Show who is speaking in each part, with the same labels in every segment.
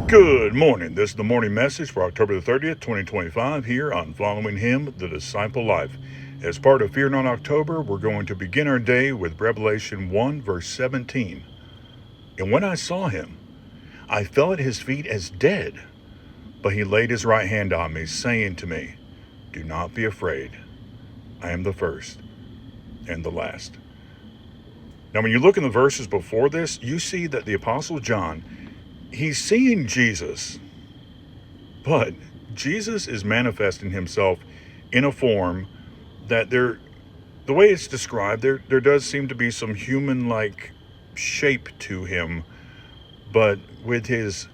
Speaker 1: Good morning. This is the morning message for October the 30th, 2025, here on Following Him, the Disciple Life. As part of Fear Not October, we're going to begin our day with Revelation 1, verse 17. And when I saw him, I fell at his feet as dead, but he laid his right hand on me, saying to me, "Do not be afraid. I am the first and the last." Now, when you look in the verses before this, you see that the Apostle John, he's seeing Jesus, but Jesus is manifesting himself in a form that the way it's described, there does seem to be some human-like shape to him, but with his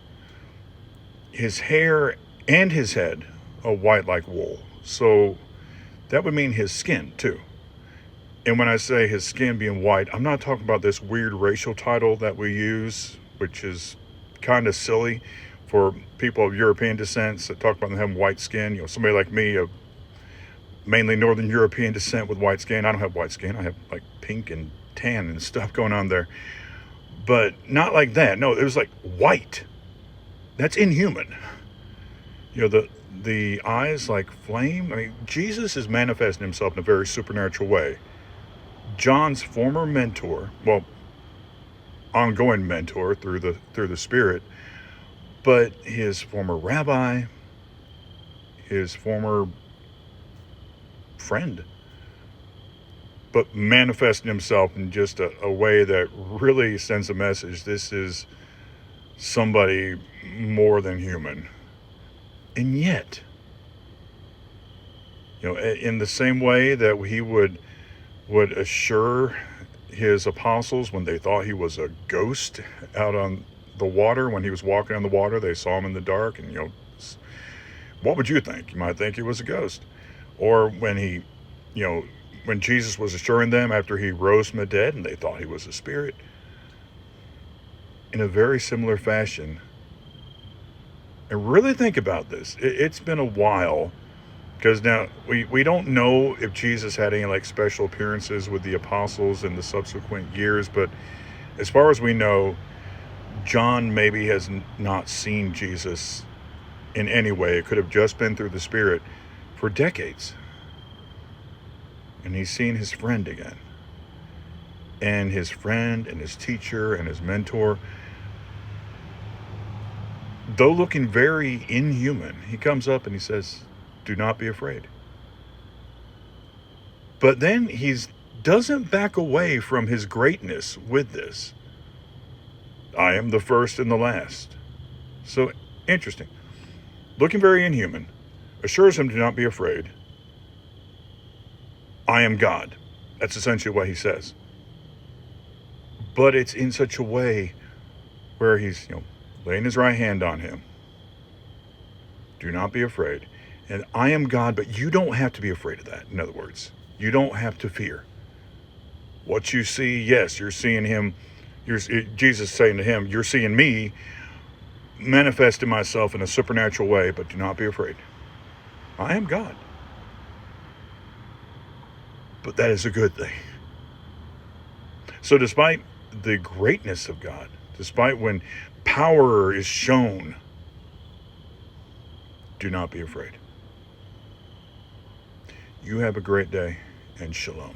Speaker 1: hair and his head a white like wool. So that would mean his skin too. And when I say his skin being white, I'm not talking about this weird racial title that we use, which is kind of silly for people of European descent that talk about them having white skin. Somebody like me, of mainly Northern European descent with white skin. I don't have white skin. I have like pink and tan and stuff going on there. But not like that. No, it was like white. That's inhuman. The eyes like flame. I mean, Jesus is manifesting himself in a very supernatural way. John's former mentor, well, ongoing mentor through the Spirit, but his former rabbi, his former friend, but manifesting himself in just a way that really sends a message. This is somebody more than human. And yet, in the same way that he would assure his apostles when they thought he was a ghost out on the water, when he was walking on the water, they saw him in the dark, and what would you think? You might think he was a ghost. Or when when Jesus was assuring them after he rose from the dead and they thought he was a spirit, in a very similar fashion. And really think about this. It's been a while, because now we don't know if Jesus had any like special appearances with the apostles in the subsequent years, but as far as we know, John maybe has not seen Jesus in any way. It could have just been through the Spirit for decades. And he's seen his friend again. And his friend and his teacher and his mentor, though looking very inhuman, he comes up and he says, "Do not be afraid." But then he doesn't back away from his greatness with this. "I am the first and the last." So interesting. Looking very inhuman, assures him to not be afraid. "I am God." That's essentially what he says. But it's in such a way where he's, laying his right hand on him. "Do not be afraid. And I am God," but you don't have to be afraid of that. In other words, you don't have to fear. What you see, yes, you're seeing him. Jesus saying to him, "You're seeing me manifesting myself in a supernatural way, but do not be afraid. I am God." But that is a good thing. So despite the greatness of God, despite when power is shown, do not be afraid. You have a great day, and shalom.